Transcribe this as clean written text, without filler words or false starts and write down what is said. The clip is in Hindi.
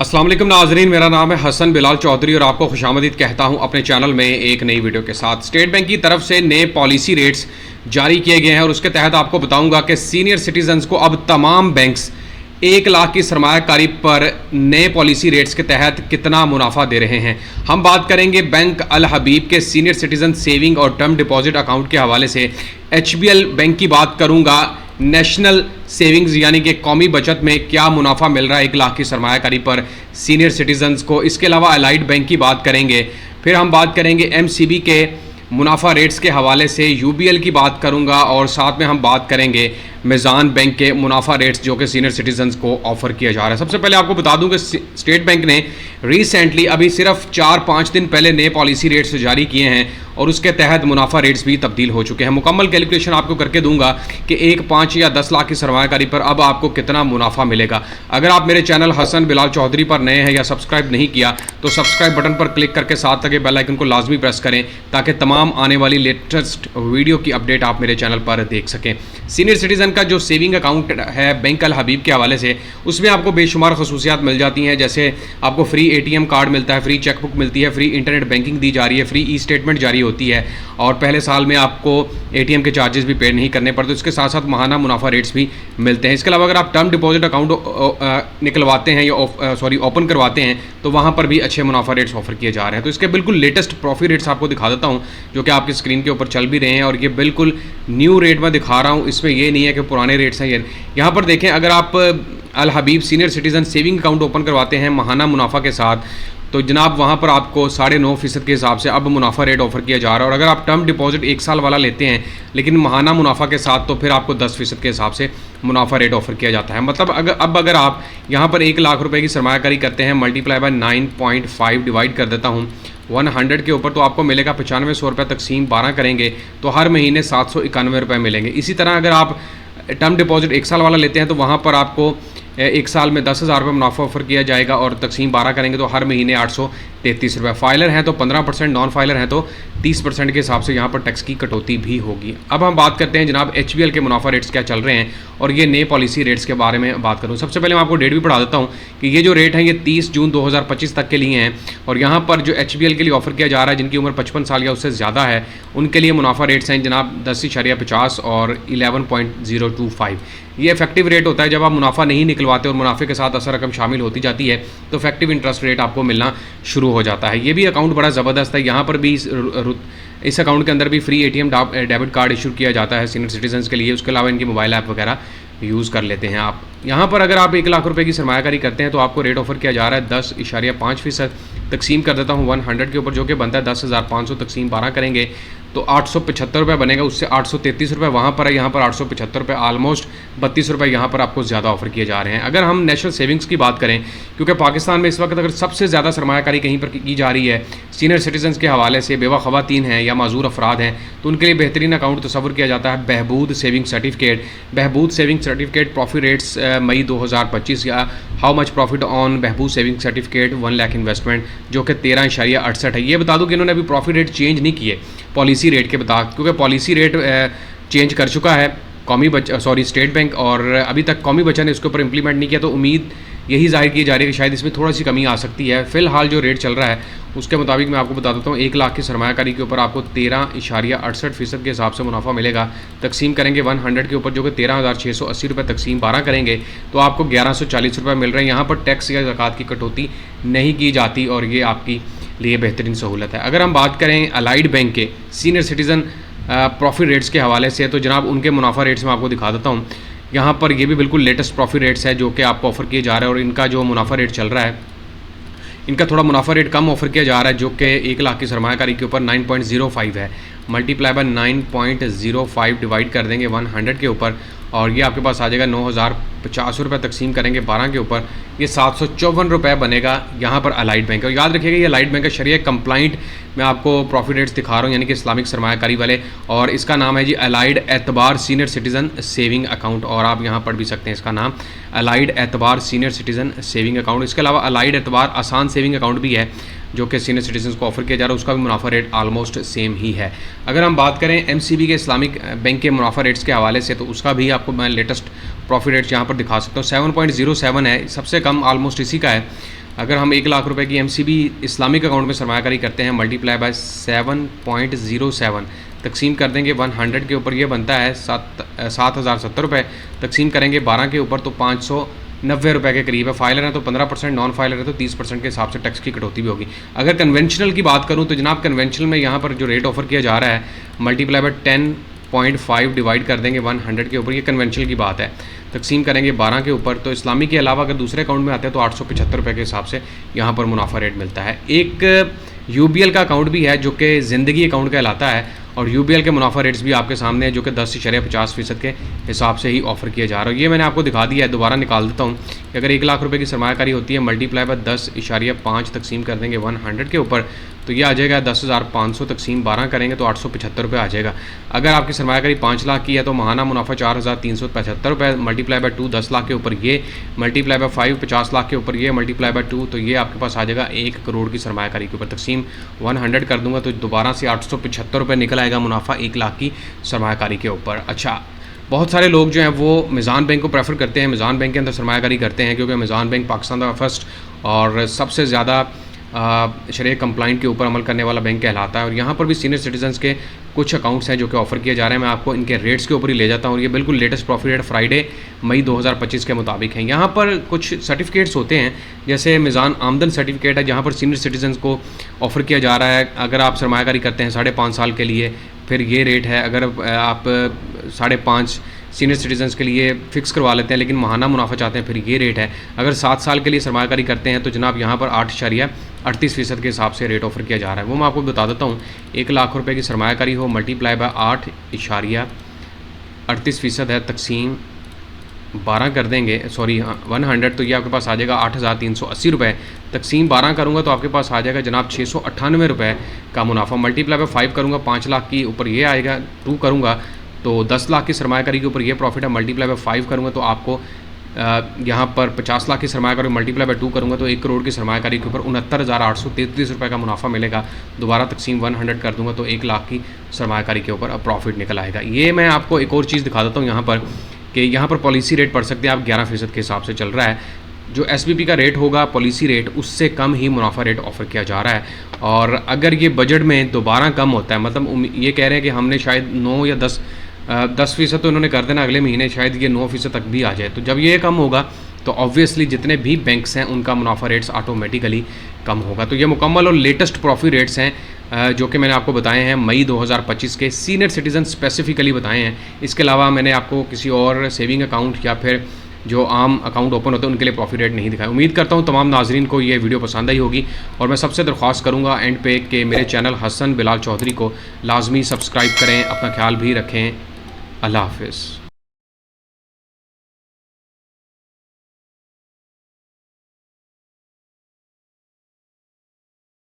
अस्सलाम वालेकुम नाजरीन, मेरा नाम है हसन बिलाल चौधरी और आपको खुशामदीद कहता हूं अपने चैनल में एक नई वीडियो के साथ। स्टेट बैंक की तरफ से नए पॉलिसी रेट्स जारी किए गए हैं और उसके तहत आपको बताऊंगा कि सीनियर सिटीजन्स को अब तमाम बैंक्स 1 लाख की सरमायाकारी पर नए पॉलिसी रेट्स के तहत कितना मुनाफा दे रहे हैं। हम बात करेंगे बैंक अल हबीब के सीनियर सिटीजन सेविंग और टर्म डिपॉजिट अकाउंट के हवाले से। HBL बैंक की बात करूंगा, नेशनल सेविंग्स यानी कि कौमी बचत में क्या मुनाफा मिल रहा है 1 लाख की सरमायाकारी पर सीनियर सिटीजन्स को। इसके अलावा अलाइड बैंक की बात करेंगे, फिर हम बात करेंगे MCB के मुनाफा रेट्स के हवाले से, UBL की बात करूंगा और साथ में हम बात करेंगे मिज़ान बैंक के मुनाफा रेट्स जो कि सीनियर सिटीजन्स को ऑफर किया जा रहा है। सबसे पहले आपको बता दूं कि स्टेट बैंक ने रिसेंटली अभी सिर्फ 4-5 दिन पहले नए पॉलिसी रेट्स जारी किए हैं और उसके तहत मुनाफा रेट्स भी तब्दील हो चुके हैं। मुकम्मल कैलकुलेशन आपको करके दूंगा कि 1, 5 या 10 लाख की सरमायाकारी पर अब आपको कितना मुनाफा मिलेगा। अगर आप मेरे चैनल हसन बिलाल चौधरी पर नए हैं या सब्सक्राइब नहीं किया तो सब्सक्राइब बटन पर क्लिक करके साथ लगे बेल आइकन को लाजमी प्रेस करें ताकि तमाम आने वाली लेटेस्ट वीडियो की अपडेट आप मेरे चैनल पर देख सकें। सीनियर सिटीजन का जो सेविंग अकाउंट है बैंक अल हबीब के हवाले से, उसमें आपको बेशुमार खसूसियात मिल जाती हैं, जैसे आपको फ्री ATM कार्ड मिलता है, फ्री चेकबुक मिलती है, फ्री इंटरनेट बैंकिंग दी जा रही है, फ्री E-स्टेटमेंट जारी होती है और पहले साल में आपको ATM के चार्जेस भी पे नहीं करने पड़ते। इसके साथ साथ महाना मुनाफा रेट्स भी मिलते हैं। इसके अलावा अगर आप टर्म डिपॉजिट अकाउंट निकलवाते हैं या ओपन करवाते हैं तो वहाँ पर भी अच्छे मुनाफा रेट्स ऑफर किए जा रहे हैं। तो इसके बिल्कुल लेटेस्ट प्रॉफिट रेट्स आपको दिखा देता हूँ जो कि आपकी स्क्रीन के ऊपर चल भी रहे हैं और ये बिल्कुल न्यू रेट में दिखा रहा हूँ। इसमें ये नहीं है कि पुराने रेट्स हैं। ये यहाँ पर देखें, अगर आप Al Habib senior citizen saving account open करवाते हैं महाना मुनाफा के साथ तो जनाब वहाँ पर आपको 9.5% के हिसाब से अब मुनाफा रेट ऑफर किया जा रहा है। और अगर आप टर्म डिपॉजिट 1 साल वाला लेते हैं लेकिन महाना मुनाफा के साथ तो फिर आपको 10% के हिसाब से मुनाफा रेट ऑफर किया जाता है। मतलब अगर आप यहाँ पर 1 लाख रुपए की सरमायाकारी करते हैं, मल्टीप्लाई बाय 9.5 डिवाइड कर देता हूँ 100 के ऊपर, तो आपको मिलेगा 9500 रुपये, तकसीम 12 करेंगे तो हर महीने 791 रुपये मिलेंगे। इसी तरह अगर आप टर्म डिपॉजिट 1 साल वाला लेते हैं तो वहाँ पर आपको 1 साल में 10,000 रुपये मुनाफा ऑफर किया जाएगा और तकसीम 12 करेंगे तो हर महीने 833 रुपये। फाइलर हैं तो 15%, नॉन फाइलर हैं तो 30% के हिसाब से यहाँ पर टैक्स की कटौती भी होगी। अब हम बात करते हैं जनाब HBL के मुनाफा रेट्स क्या चल रहे हैं और ये नए पॉलिसी रेट्स के बारे में बात करूँ। सबसे पहले मैं आपको डेट भी पढ़ा देता हूँ कि ये जो रेट है ये 30 जून 2025 तक के लिए हैं और यहाँ पर जो HBL के लिए ऑफर किया जा रहा है जिनकी उम्र 55 साल या उससे ज़्यादा है उनके लिए मुनाफा रेट्स हैं जनाब 10.50 और 11.025। ये इफेक्टिव रेट होता है जब आप मुनाफा नहीं निकलवाते और मुनाफे के साथ असर रकम शामिल होती जाती है तो इफेक्टिव इंटरेस्ट रेट आपको मिलना शुरू हो जाता है। ये भी अकाउंट बड़ा ज़बरदस्त है। यहाँ पर भी इस अकाउंट के अंदर भी free ATM debit card issue किया जाता है सीनियर सिटीजन्स के लिए। उसके अलावा इनकी मोबाइल ऐप वगैरह यूज़ कर लेते हैं आप। यहाँ पर अगर आप 1 लाख रुपए की सरमायाकारी करते हैं तो आपको रेट ऑफर किया जा रहा है 10.5%, तकसीम कर देता हूँ 100 के ऊपर जो कि बनता है 10,500, तकसीम 12 करेंगे तो 875 रुपये बनेगा। उससे 833 रुपये वहाँ पर है, यहाँ पर 875 रुपये, ऑलमोस्ट 32 रुपये यहाँ पर आपको ज़्यादा ऑफर किए जा रहे हैं। अगर हम नेशनल सेविंग्स की बात करें, क्योंकि पाकिस्तान में इस वक्त अगर सबसे ज़्यादा सरमायाकारी कहीं पर की जा रही है सीनियर सिटीजन्स के हवाले से, बेवा ख़वातीन हैं या माजूर अफराद हैं, तो उनके लिए बेहतरीन अकाउंट तस्वुर किया जाता है Behbood saving certificate. Behbood saving certificate profit rates May 2025 या how much profit on Behbood saving certificate 1 lakh investment जो कि 13.68 है। ये बता दूं कि इन्होंने अभी प्रॉफिट रेट चेंज नहीं किए पॉलिसी रेट के बता, क्योंकि पॉलिसी रेट चेंज कर चुका है स्टेट बैंक और अभी तक कौमी बचत ने इसके ऊपर इंप्लीमेंट नहीं किया। तो उम्मीद यही जाहिर की जा रही है कि शायद इसमें थोड़ा सी कमी आ सकती है। फ़िलहाल जो रेट चल रहा है उसके मुताबिक मैं आपको बता देता हूँ 1 लाख की सरमायाकारी के ऊपर आपको 13.68% के हिसाब से मुनाफा मिलेगा। तकसीम करेंगे 100 के ऊपर जो कि 13,680 रुपये, तकसीम 12 करेंगे तो आपको 1140 रुपये मिल रहे हैं। यहाँ पर टैक्स या ज़कात की कटौती नहीं की जाती और ये आपकी लिए बेहतरीन सहूलत है। अगर हम बात करें अलाइड बैंक के सीनियर सिटीज़न प्रॉफिट रेट्स के हवाले से तो जनाब उनके मुनाफा रेट्स में आपको दिखा देता हूँ। यहाँ पर ये भी बिल्कुल लेटेस्ट प्रॉफिट रेट्स है जो कि आपको ऑफर किए जा रहे हैं और इनका जो मुनाफा रेट चल रहा है, इनका थोड़ा मुनाफा रेट कम ऑफर किया जा रहा है जो कि 1 लाख की सरमायाकारी के ऊपर 9.05 है। मल्टीप्लाई बाय 9.05 डिवाइड कर देंगे 100 के ऊपर और ये आपके पास आ जाएगा 9,050 रुपये, तकसीम करेंगे 12 के ऊपर ये 754 रुपये बनेगा यहाँ पर अलाइड बैंक। और याद रखिएगा ये अलाइड बैंक का शरिया कंप्लाइंट मैं आपको प्रॉफिट रेट्स दिखा रहा हूँ यानी कि इस्लामिक सरमायाकारी वाले, और इसका नाम है जी अलाइड एतबार सीनियर सिटीज़न सेविंग अकाउंट और आप यहाँ पढ़ भी सकते हैं इसका नाम अलाइड एतबार सीनियर सिटीज़न सेविंग अकाउंट। इसके अलावा अलाइड एतबार आसान सेविंग अकाउंट भी है जो कि सीनियर सिटीजन्स को ऑफर किया जा रहा है, उसका भी मुनाफा रेट आलमोस्ट सेम ही है। अगर हम बात करें MCB के इस्लामिक बैंक के मुनाफा रेट्स के हवाले से तो उसका भी आपको मैं लेटेस्ट प्रॉफिट रेट्स यहाँ पर दिखा सकता हूँ। 7.07 है, सबसे कम आलमोस्ट इसी का है। अगर हम 1 लाख रुपए की MCB इस्लामिक अकाउंट में सरमायाकारी करते हैं, मल्टीप्लाई बाय 7.07 तकसीम कर देंगे 100 के ऊपर, ये बनता है 7,070 रुपये। तकसीम करेंगे 12 के ऊपर तो 590 रुपये के करीब है। फाइलर है तो 15%, नॉन फाइलर है तो 30% के हिसाब से टैक्स की कटौती भी होगी। अगर कन्वेंशनल की बात करूँ तो जनाब कन्वेंशनल में यहाँ पर जो रेट ऑफर किया जा रहा है, मल्टीप्लाई बाय 10.5 डिवाइड कर देंगे 100 के ऊपर, ये कन्वेंशनल की बात है। तकसीम करेंगे 12 के ऊपर तो इस्लामी के अलावा अगर दूसरे अकाउंट में आते हैं तो 875 रुपये के हिसाब से यहाँ पर मुनाफा रेट मिलता है। एक UBL का अकाउंट भी है जो कि ज़िंदगी अकाउंट कहलाता है, और UBL के मुनाफा रेट्स भी आपके सामने है जो कि 10.50% के हिसाब से ही ऑफर किया जा रहा है। ये मैंने आपको दिखा दिया है, दोबारा निकाल देता हूँ कि अगर 1 लाख रुपए की सरमायाकारी होती है, मल्टीप्लाई बाय 10.5 तकसीम कर देंगे 100 के ऊपर तो ये आ जाएगा 10,500, तकसीम 12 करेंगे तो 875 रुपये आ जाएगा। अगर आपकी सरमायाकारी 5 लाख की है तो महाना मुनाफा 4,375 रुपये, मल्टीप्लाई बाय 2 10 लाख के ऊपर ये, मल्टीप्लाई बाय 5 50 लाख के ऊपर ये, मल्टीप्लाई बाय 2 तो ये आपके पास आ जाएगा 1 करोड़ की सरमायाकारी के ऊपर। तकसीम 100 कर दूंगा तो दोबारा से 875 रुपये निकल आएगा मुनाफा 1 लाख की सरमायाकारी के ऊपर। अच्छा, बहुत सारे लोग जो हैं वो मिज़ान बैंक को प्रेफर करते हैं, मिज़ान बैंक के अंदर सरमायाकारी करते हैं, क्योंकि मिज़ान बैंक पाकिस्तान का फर्स्ट और सबसे ज़्यादा शरीय कंप्लाइंट के ऊपर अमल करने वाला बैंक कहलाता है। और यहाँ पर भी सीनियर सिटीजन्स के कुछ अकाउंट्स हैं जो कि ऑफ़र किए जा रहे हैं। मैं आपको इनके रेट्स के ऊपर ही ले जाता हूँ। ये बिल्कुल लेटेस्ट प्रॉफिट रेट फ्राइडे मई 2025 के मुताबिक हैं। यहाँ पर कुछ सर्टिफिकेट्स होते हैं, जैसे मिज़ान आमदन सर्टिफिकेट है जहाँ पर सीनियर सिटीजन्स को ऑफ़र किया जा रहा है। अगर आप सरमायाकारी करते हैं 5.5 साल के लिए फिर ये रेट है, अगर आप 5.5 सीनियर सिटीजन्स के लिए फ़िक्स करवा लेते हैं लेकिन महाना मुनाफा चाहते हैं फिर ये रेट है। अगर 7 साल के लिए सरमायाकारी करते हैं तो जनाब यहाँ पर 8.38% के हिसाब से रेट ऑफर किया जा रहा है। वो मैं आपको बता देता हूँ। 1 लाख रुपए की सरमायाकारी हो, मल्टीप्लाई बाय 8.38% है, तकसीम 12 कर देंगे, सॉरी 100 तो ये आपके पास आ जाएगा 8,380 रुपये। तकसीम 12 करूँगा तो आपके पास आ जाएगा जनाब 698 रुपये का मुनाफा। मल्टीप्लाई बाय 5 करूँगा 5 लाख की ऊपर ये आएगा, 2 करूँगा तो 10 लाख की सरमायाकारी के ऊपर ये प्रॉफिट है। मल्टीप्लाई बाय 5 करूँगा तो आपको यहाँ पर 50 लाख की सरमायाकारी, मल्टीप्लाई बाय 2 करूँगा तो 1 करोड़ की सरमायाकारी के ऊपर 69,833 रुपये का मुनाफा मिलेगा। दोबारा तकसीम 100 कर दूँगा तो 1 लाख की सरमायाकारी के ऊपर अब प्रॉफिट निकल आएगा। ये मैं आपको एक और चीज़ दिखा देता हूँ यहाँ पर कि यहाँ पर पॉलिसी रेट पढ़ सकते हैं आप, 11% के हिसाब से चल रहा है। जो SBP का रेट होगा पॉलिसी रेट, उससे कम ही मुनाफा रेट ऑफर किया जा रहा है। और अगर ये बजट में दोबारा कम होता है, मतलब ये कह रहे हैं कि हमने शायद 9 या 10% तो इन्होंने कर देना अगले महीने, शायद ये 9% तक भी आ जाए। तो जब ये कम होगा तो ऑब्वियसली जितने भी बैंक्स हैं उनका मुनाफा रेट्स ऑटोमेटिकली कम होगा। तो ये मुकम्मल और लेटेस्ट प्रॉफिट रेट्स हैं जो कि मैंने आपको बताए हैं मई 2025 के, सीनियर सिटीजन स्पेसिफिकली बताए हैं। इसके अलावा मैंने आपको किसी और सेविंग अकाउंट या फिर जो आम अकाउंट ओपन होते हैं उनके लिए प्रॉफिट रेट नहीं दिखाया। उम्मीद करता हूँ तमाम नाजरीन को ये वीडियो पसंद आई होगी, और मैं सबसे दरख्वास्त करूँगा एंड पे कि मेरे चैनल हसन बिलाल चौधरी को लाजमी सब्सक्राइब करें। अपना ख्याल भी रखें। अल्लाह हाफ़िज़।